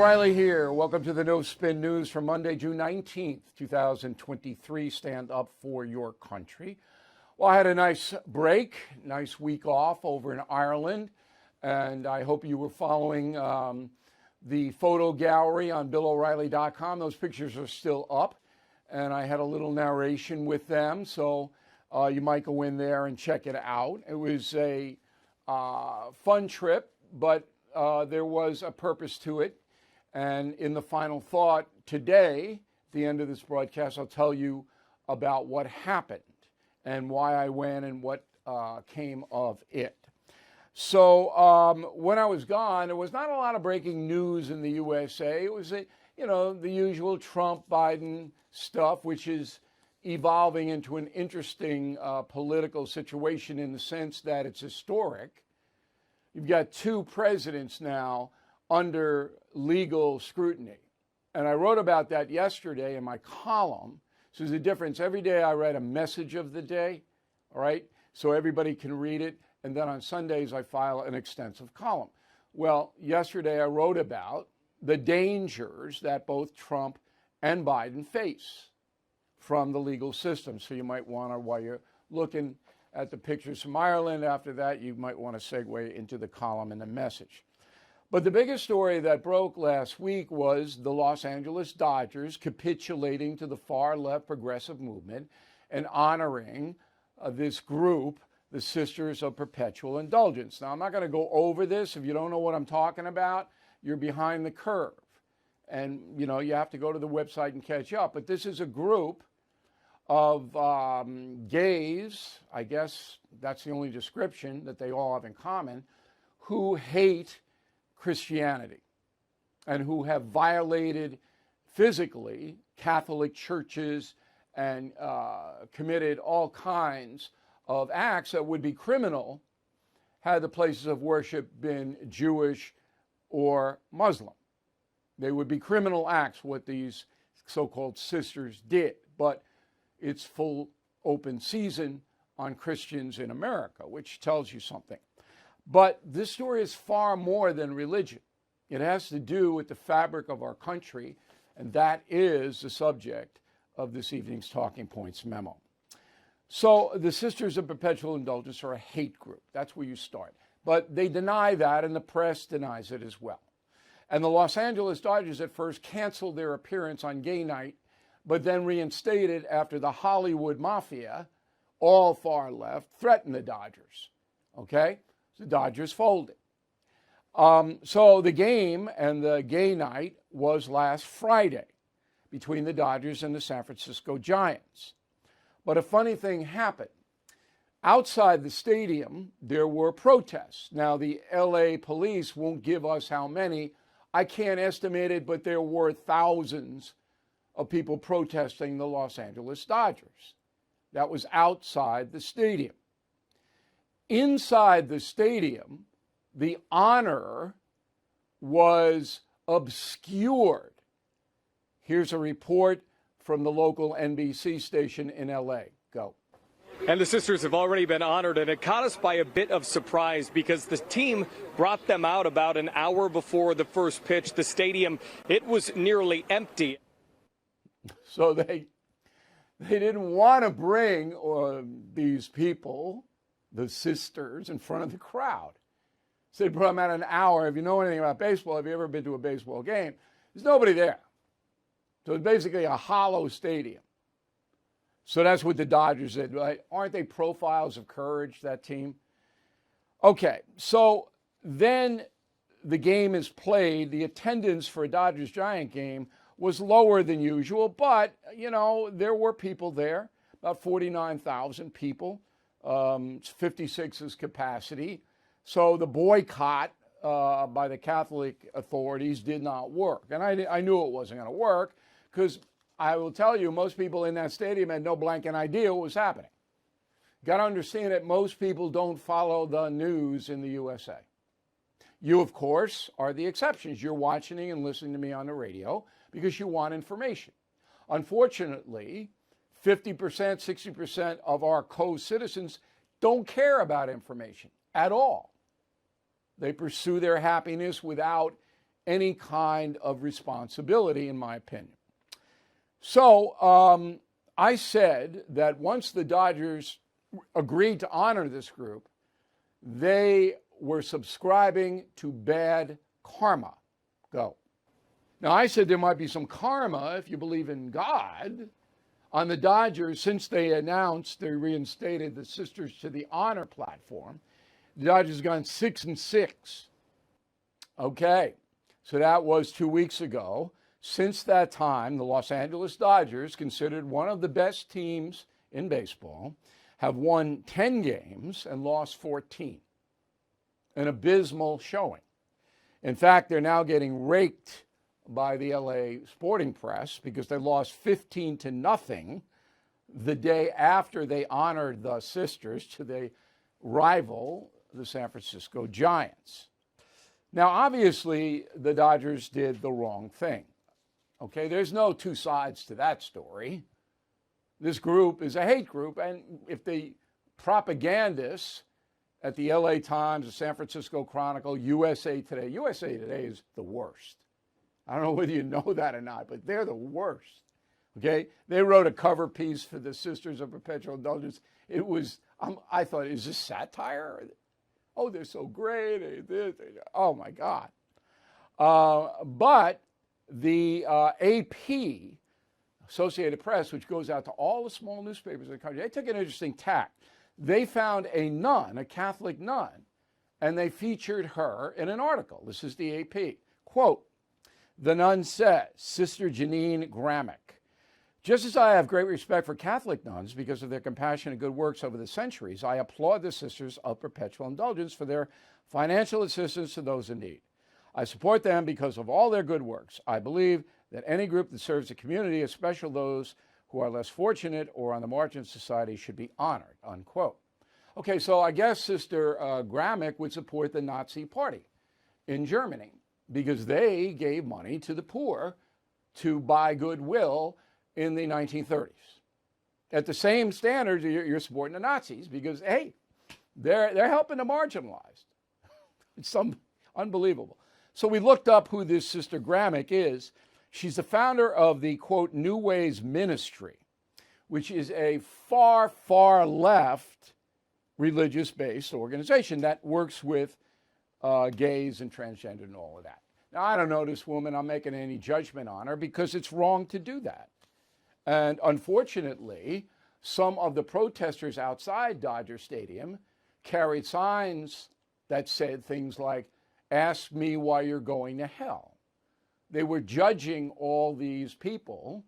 O'Reilly here. Welcome to the No Spin News for Monday, June 19th, 2023. Stand up for your country. Well, I had a nice break, nice week off over in Ireland, and I hope you were following the photo gallery on BillO'Reilly.com. Those pictures are still up, and I had a little narration with them, so you might go in there and check it out. It was a fun trip, but there was a purpose to it. And in the final thought today, at the end of this broadcast, I'll tell you about what happened and why I went and what came of it. So when I was gone, there was not a lot of breaking news in the USA. It was, the usual Trump-Biden stuff, which is evolving into an interesting political situation in the sense that it's historic. You've got two presidents now under legal scrutiny. And I wrote about that yesterday in my column. So there's a difference. Every day I write a message of the day, all right? So everybody can read it. And then on Sundays I file an extensive column. Well, yesterday I wrote about the dangers that both Trump and Biden face from the legal system. So you might want to, while you're looking at the pictures from Ireland, after that you might want to segue into the column and the message. But the biggest story that broke last week was the Los Angeles Dodgers capitulating to the far-left progressive movement and honoring this group, the Sisters of Perpetual Indulgence. Now, I'm not going to go over this. If you don't know what I'm talking about, you're behind the curve. And, you have to go to the website and catch up. But this is a group of gays, I guess that's the only description that they all have in common, who hate Christianity and who have violated physically Catholic churches and committed all kinds of acts that would be criminal had the places of worship been Jewish or Muslim. They would be criminal acts, what these so-called sisters did. But it's full open season on Christians in America, which tells you something. But this story is far more than religion. It has to do with the fabric of our country, and that is the subject of this evening's Talking Points memo. So the Sisters of Perpetual Indulgence are a hate group. That's where you start. But they deny that, and the press denies it as well. And the Los Angeles Dodgers at first canceled their appearance on gay night, but then reinstated after the Hollywood mafia, all far left, threatened the Dodgers. Okay? The Dodgers folded. So the game and the gay night was last Friday between the Dodgers and the San Francisco Giants. But a funny thing happened. Outside the stadium, there were protests. Now, the LA police won't give us how many. I can't estimate it, but there were thousands of people protesting the Los Angeles Dodgers. That was outside the stadium. Inside the stadium, the honor was obscured. Here's a report from the local NBC station in LA. Go. And the sisters have already been honored, and it caught us by a bit of surprise because the team brought them out about an hour before the first pitch. The stadium, it was nearly empty. So they didn't want to bring these people, the sisters, in front of the crowd. So they brought them out an hour. If you know anything about baseball, if you ever been to a baseball game, there's nobody there. So it's basically a hollow stadium. So that's what the Dodgers did. Right? Aren't they profiles of courage, that team? Okay, so then the game is played. The attendance for a Dodgers-Giant game was lower than usual, but, there were people there, about 49,000 people. 56's capacity. So the boycott by the Catholic authorities did not work. And I knew it wasn't going to work because I will tell you, most people in that stadium had no blanket idea what was happening. Got to understand that most people don't follow the news in the USA. You, of course, are the exceptions. You're watching and listening to me on the radio because you want information. Unfortunately, 50%, 60% of our co-citizens don't care about information at all. They pursue their happiness without any kind of responsibility, in my opinion. So I said that once the Dodgers agreed to honor this group, they were subscribing to bad karma. Go. Now, I said there might be some karma, if you believe in God, on the Dodgers since they announced they reinstated the Sisters to the Honor platform. The Dodgers have gone 6-6. Okay, so that was 2 weeks ago. Since that time, the Los Angeles Dodgers, considered one of the best teams in baseball, have won 10 games and lost 14. An abysmal showing. In fact, they're now getting raked by the LA sporting press because they lost 15-0 the day after they honored the Sisters to the rival, the San Francisco Giants. Now, obviously, the Dodgers did the wrong thing. Okay, there's no two sides to that story. This group is a hate group, and if the propagandists at the LA Times, the San Francisco Chronicle, USA Today is the worst. I don't know whether you know that or not, but they're the worst. Okay, they wrote a cover piece for the Sisters of Perpetual Indulgence. It was, I thought, is this satire? Oh, they're so great. Oh my God. But the AP, Associated Press, which goes out to all the small newspapers in the country, they took an interesting tack. They found a nun, a Catholic nun, and they featured her in an article. This is the AP. Quote, the nun says, Sister Janine Gramick, just as I have great respect for Catholic nuns because of their compassion and good works over the centuries, I applaud the Sisters of Perpetual Indulgence for their financial assistance to those in need. I support them because of all their good works. I believe that any group that serves the community, especially those who are less fortunate or on the margins of society, should be honored, unquote. Okay, so I guess Sister Gramick would support the Nazi Party in Germany because they gave money to the poor to buy goodwill in the 1930s. At the same standards, you're supporting the Nazis because, hey, they're helping the marginalized. It's unbelievable. So we looked up who this Sister Gramick is. She's the founder of the, quote, New Ways Ministry, which is a far, far left religious-based organization that works with gays and transgender and all of that. Now, I don't know this woman. I'm making any judgment on her because it's wrong to do that. And unfortunately, some of the protesters outside Dodger Stadium carried signs that said things like, ask me why you're going to hell. They were judging all these people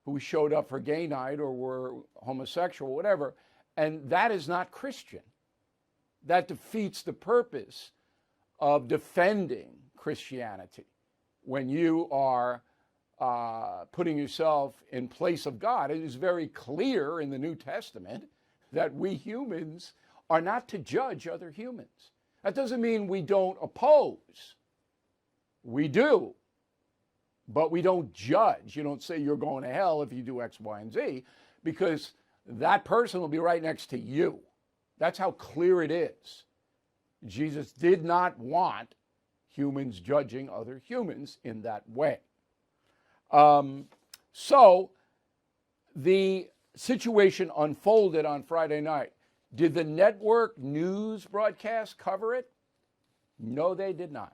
who showed up for gay night or were homosexual, whatever, and that is not Christian. That defeats the purpose of defending Christianity when you are putting yourself in place of God. It is very clear in the New Testament that we humans are not to judge other humans. That doesn't mean we don't oppose. We do. But we don't judge. You don't say you're going to hell if you do X, Y, and Z, because that person will be right next to you. That's how clear it is. Jesus did not want humans judging other humans in that way. So the situation unfolded on Friday night. Did the network news broadcast cover it? No, they did not.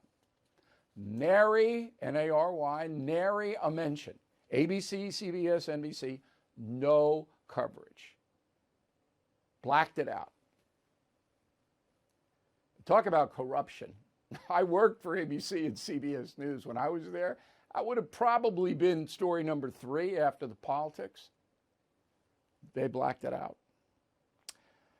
Nary, N-A-R-Y, nary a mention. ABC, CBS, NBC, no coverage. Blacked it out. Talk about corruption. I worked for ABC and CBS News when I was there. I would have probably been story number 3 after the politics. They blacked it out.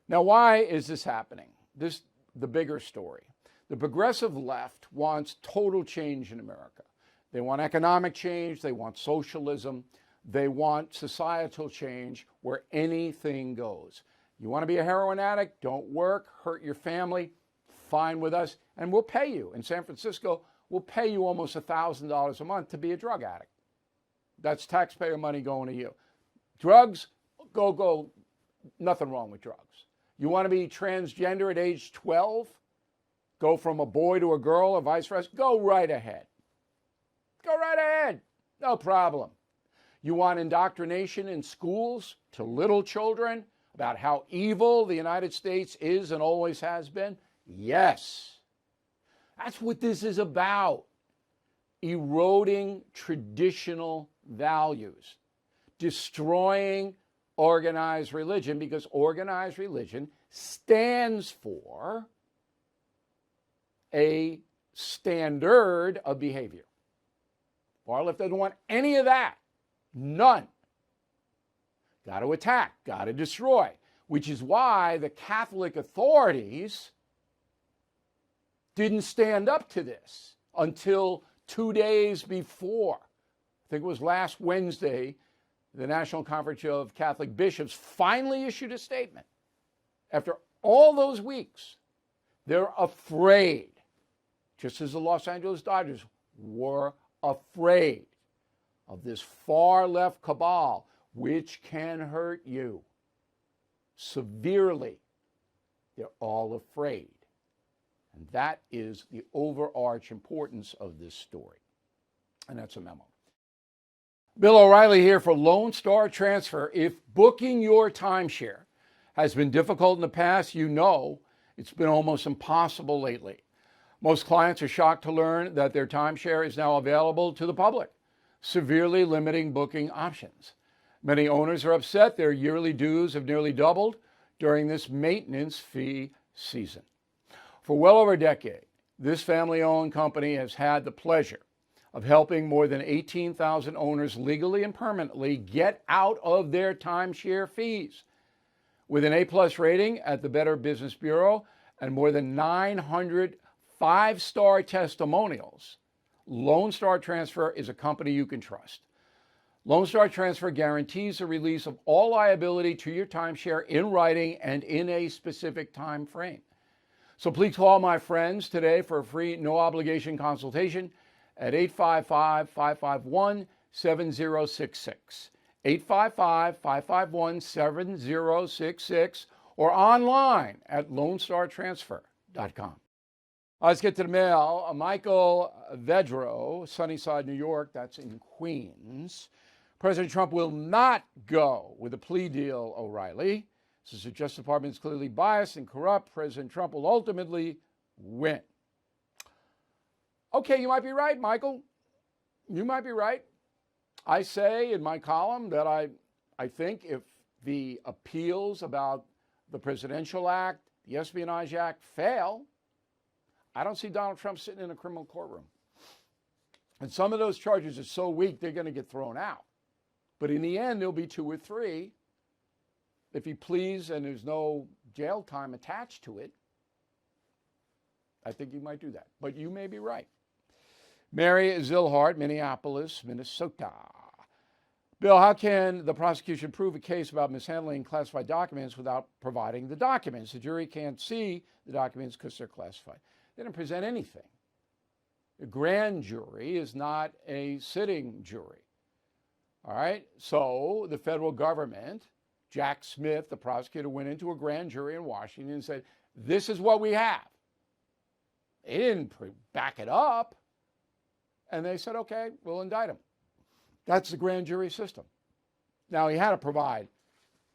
Now, why is this happening? The bigger story. The progressive left wants total change in America. They want economic change. They want socialism. They want societal change where anything goes. You want to be a heroin addict? Don't work, hurt your family, fine with us, and we'll pay you. In San Francisco, we'll pay you almost $1,000 a month to be a drug addict. That's taxpayer money going to you. Drugs, go, nothing wrong with drugs. You want to be transgender at age 12? Go from a boy to a girl or vice versa? Go right ahead. Go right ahead. No problem. You want indoctrination in schools to little children about how evil the United States is and always has been? Yes. That's what this is about. Eroding traditional values, destroying organized religion, because organized religion stands for a standard of behavior. Far left doesn't want any of that. None. Got to attack, got to destroy, which is why the Catholic authorities didn't stand up to this until 2 days before. I think it was last Wednesday, the National Conference of Catholic Bishops finally issued a statement. After all those weeks, they're afraid, just as the Los Angeles Dodgers were afraid of this far-left cabal, which can hurt you severely. They're all afraid. And that is the overarching importance of this story. And that's a memo. Bill O'Reilly here for Lone Star Transfer. If booking your timeshare has been difficult in the past, you know it's been almost impossible lately. Most clients are shocked to learn that their timeshare is now available to the public, severely limiting booking options. Many owners are upset their yearly dues have nearly doubled during this maintenance fee season. For well over a decade, this family-owned company has had the pleasure of helping more than 18,000 owners legally and permanently get out of their timeshare fees. With an A+ rating at the Better Business Bureau and more than 900 5-star testimonials, Lone Star Transfer is a company you can trust. Lone Star Transfer guarantees the release of all liability to your timeshare in writing and in a specific time frame. So please call my friends today for a free, no-obligation consultation at 855-551-7066, 855-551-7066, or online at lonestartransfer.com. Let's get to the mail. Michael Vedro, Sunnyside, New York, that's in Queens. President Trump will not go with a plea deal, O'Reilly. Since the Justice Department is clearly biased and corrupt, President Trump will ultimately win. Okay, you might be right, Michael. You might be right. I say in my column that I think if the appeals about the Presidential Act, the Espionage Act fail, I don't see Donald Trump sitting in a criminal courtroom. And some of those charges are so weak, they're going to get thrown out. But in the end, there'll be 2 or 3. If he pleads and there's no jail time attached to it, I think you might do that. But you may be right. Mary Zilhart, Minneapolis, Minnesota. Bill, how can the prosecution prove a case about mishandling classified documents without providing the documents? The jury can't see the documents because they're classified. They didn't present anything. The grand jury is not a sitting jury. All right? So the federal government, Jack Smith, the prosecutor, went into a grand jury in Washington and said, this is what we have. They didn't back it up. And they said, okay, we'll indict him. That's the grand jury system. Now, he had to provide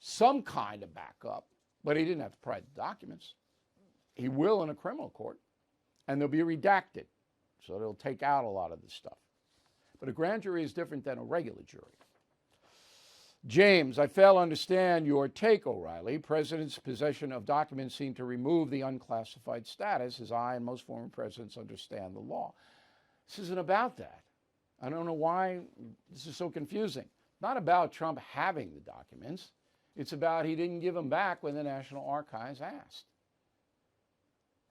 some kind of backup, but he didn't have to provide the documents. He will in a criminal court, and they'll be redacted. So they'll take out a lot of this stuff. But a grand jury is different than a regular jury. James, I fail to understand your take, O'Reilly. President's possession of documents seem to remove the unclassified status, as I and most former presidents understand the law. This isn't about that. I don't know why this is so confusing. Not about Trump having the documents. It's about he didn't give them back when the National Archives asked.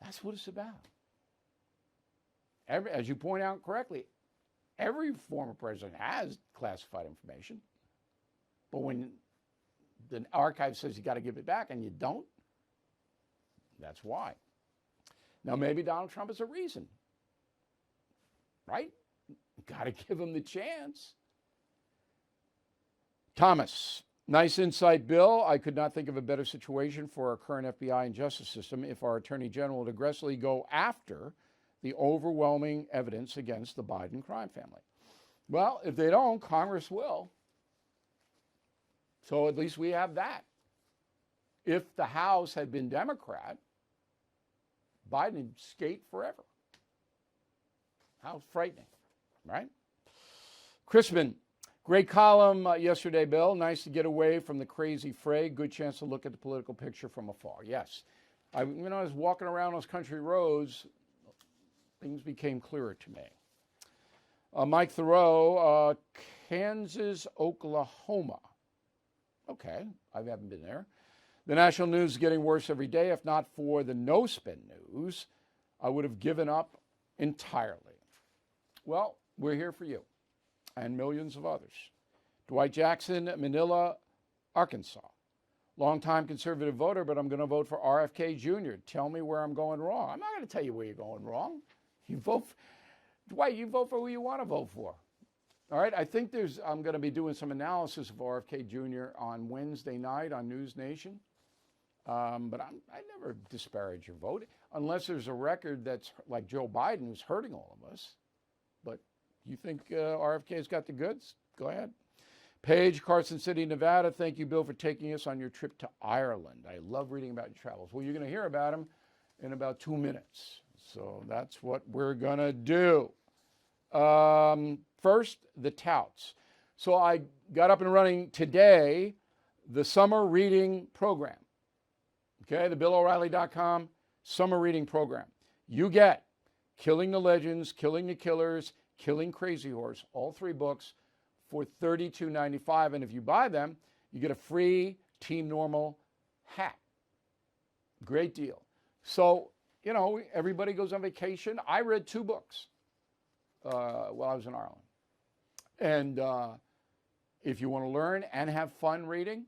That's what it's about. As you point out correctly, every former president has classified information. But when the archive says you got to give it back and you don't, that's why. Now, maybe Donald Trump is a reason, right? Got to give him the chance. Thomas, nice insight, Bill. I could not think of a better situation for our current FBI and justice system if our Attorney General would aggressively go after the overwhelming evidence against the Biden crime family. Well, if they don't, Congress will. So at least we have that. If the House had been Democrat, Biden would skate forever. How frightening, right? Crispin, great column yesterday, Bill. Nice to get away from the crazy fray. Good chance to look at the political picture from afar. Yes. I was walking around those country roads, things became clearer to me. Mike Thoreau, Kansas, Oklahoma. Okay, I haven't been there. The national news is getting worse every day. If not for the no-spin news, I would have given up entirely. Well, we're here for you and millions of others. Dwight Jackson, Manila, Arkansas. Longtime conservative voter, but I'm going to vote for RFK Jr. Tell me where I'm going wrong. I'm not going to tell you where you're going wrong. You vote, Dwight, you vote for who you want to vote for. All right, I think I'm going to be doing some analysis of RFK Jr. on Wednesday night on News Nation. But I never disparage your vote, unless there's a record that's like Joe Biden who's hurting all of us. But you think RFK's got the goods? Go ahead. Paige, Carson City, Nevada. Thank you, Bill, for taking us on your trip to Ireland. I love reading about your travels. Well, you're going to hear about them in about 2 minutes. So that's what we're going to do. First, the touts. So I got up and running today the summer reading program. Okay, the BillO'Reilly.com summer reading program. You get Killing the Legends, Killing the Killers, Killing Crazy Horse, all 3 books for $32.95. And if you buy them, you get a free Team Normal hat. Great deal. So, everybody goes on vacation. I read 2 books while I was in Ireland. And if you want to learn and have fun reading,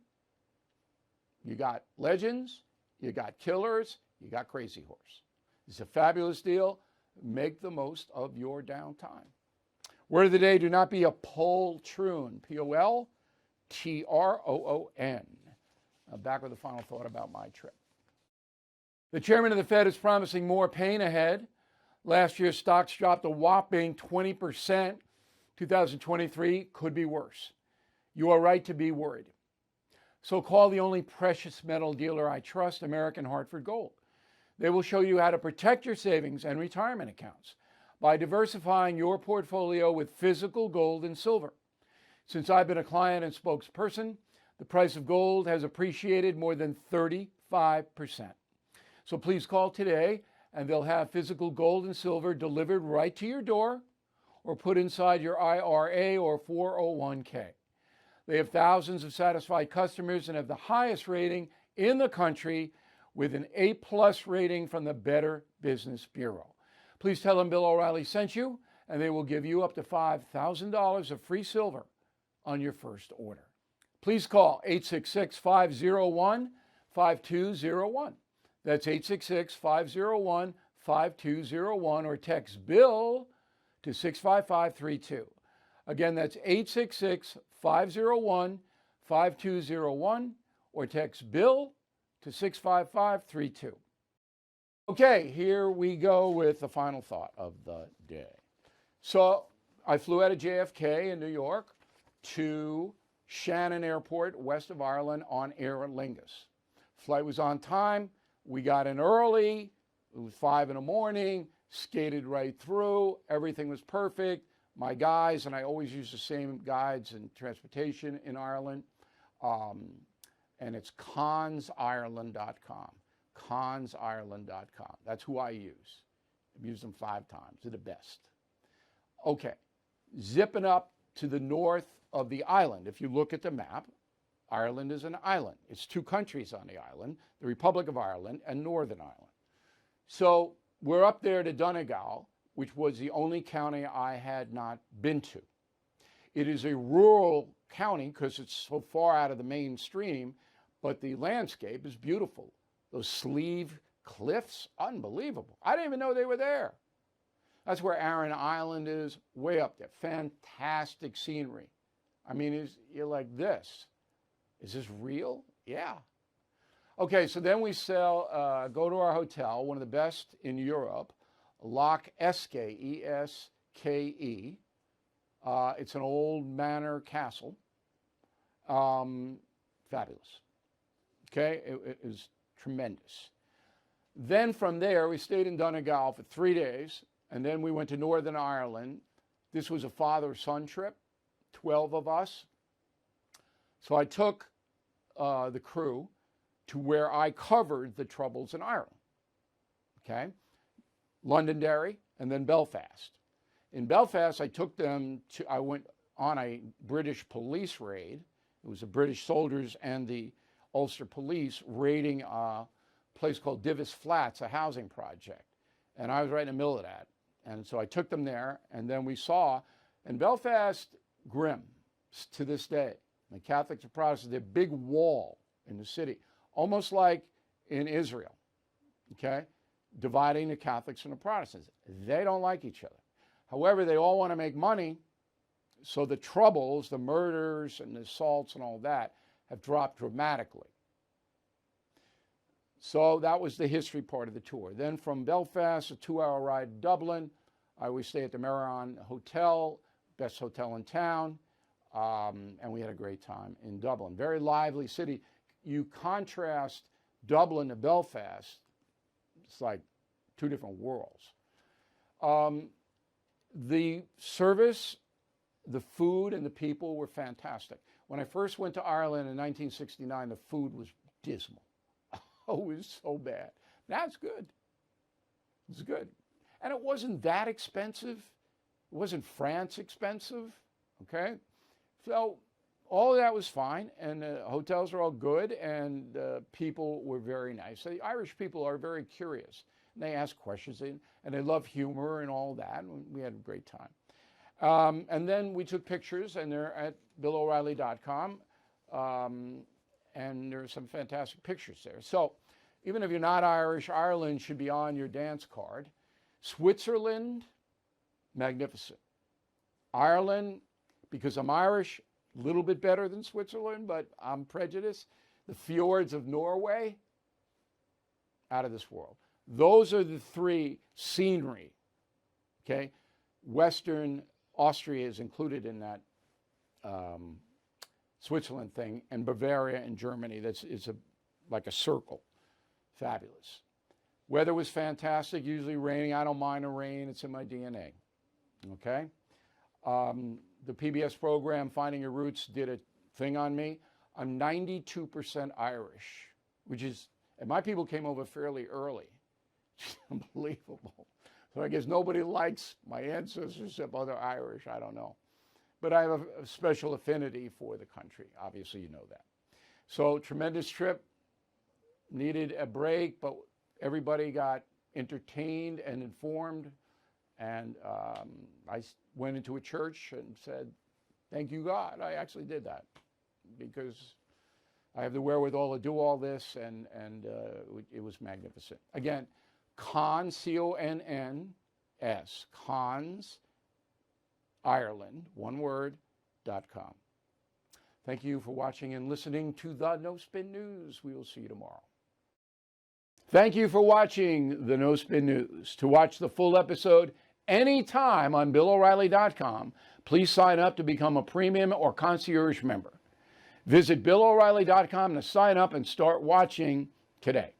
you got Legends, you got Killers, you got Crazy Horse. It's a fabulous deal. Make the most of your downtime. Word of the day, do not be a poltroon. Poltroon. Back with a final thought about my trip. The chairman of the Fed is promising more pain ahead. Last year, stocks dropped a whopping 20%. 2023 could be worse. You are right to be worried. So call the only precious metal dealer I trust, American Hartford Gold. They will show you how to protect your savings and retirement accounts by diversifying your portfolio with physical gold and silver. Since I've been a client and spokesperson, the price of gold has appreciated more than 35%. So please call today and they'll have physical gold and silver delivered right to your door or put inside your IRA or 401k. They have thousands of satisfied customers and have the highest rating in the country with an A+ rating from the Better Business Bureau. Please tell them Bill O'Reilly sent you, and they will give you up to $5,000 of free silver on your first order. Please call 866-501-5201. That's 866-501-5201, or text BILL to 65532. Again, that's 866-501-5201, or text BILL to 65532. Okay, here we go with the final thought of the day. So I flew out of JFK in New York to Shannon Airport, west of Ireland, on Aer Lingus. Flight was on time. We got in early. It was 5 a.m, skated right through. Everything was perfect. My guys, and I always use the same guides in transportation in Ireland, and it's consireland.com. Consireland.com. That's who I use. I've used them 5 times. They're the best. Okay, zipping up to the north of the island. If you look at the map, Ireland is an island. It's 2 countries on the island, the Republic of Ireland and Northern Ireland. So we're up there to Donegal, which was the only county I had not been to. It is a rural county because it's so far out of the mainstream, but the landscape is beautiful. Those Sleeve cliffs, unbelievable. I didn't even know they were there. That's where Arran Island is, way up there. Fantastic scenery. I mean, you're like this. Is this real? Yeah. Okay, so then we go to our hotel, one of the best in Europe, Loch Eske, E-S-K-E. It's an old manor castle. Fabulous. Okay, it was tremendous. Then from there, we stayed in Donegal for 3 days, and then we went to Northern Ireland. This was a father-son trip, 12 of us. So I took the crew to where I covered the troubles in Ireland. Okay, Londonderry and then Belfast. In Belfast, I took them to, I went on a British police raid. It was the British soldiers and the Ulster police raiding a place called Divis Flats, a housing project. And I was right in the middle of that. And so I took them there, and then we saw, in Belfast, grim to this day. The Catholics and Protestants, their big wall in the city, almost like in Israel, okay, dividing the Catholics and the Protestants. They don't like each other. However, they all want to make money, so the troubles, the murders and the assaults and all that have dropped dramatically. So that was the history part of the tour. Then from Belfast, a 2-hour ride to Dublin. I always stay at the Marathon Hotel, best hotel in town, and we had a great time in Dublin. Very lively city. You contrast Dublin to Belfast, it's like two different worlds. The service, the food, and the people were fantastic. When I first went to Ireland in 1969, the food was dismal. Oh, it was so bad. That's good. It's good. And it wasn't that expensive. It wasn't France expensive, okay? So all of that was fine, and the hotels are all good, and people were very nice. So the Irish people are very curious. And they ask questions, and they love humor and all that, and we had a great time. And then we took pictures, and they're at BillO'Reilly.com, and there are some fantastic pictures there. So even if you're not Irish, Ireland should be on your dance card. Switzerland, magnificent. Ireland, because I'm Irish, a little bit better than Switzerland, but I'm prejudiced. The fjords of Norway, out of this world. Those are the three scenery, okay? Western Austria is included in that Switzerland thing, and Bavaria and Germany, like a circle. Fabulous. Weather was fantastic, usually raining. I don't mind the rain, it's in my DNA, okay? The PBS program, Finding Your Roots, did a thing on me. I'm 92% Irish, which is, and my people came over fairly early. Unbelievable. So I guess nobody likes my ancestors except other Irish, I don't know. But I have a special affinity for the country. Obviously, you know that. So tremendous trip. Needed a break, but everybody got entertained and informed. And I went into a church and said, thank you, God. I actually did that because I have the wherewithal to do all this, and it was magnificent. Again, Conns, C-O-N-N-S, Conns, Ireland, one word, .com. Thank you for watching and listening to the No Spin News. We will see you tomorrow. Thank you for watching the No Spin News. To watch the full episode anytime on BillO'Reilly.com, please sign up to become a premium or concierge member. Visit BillO'Reilly.com to sign up and start watching today.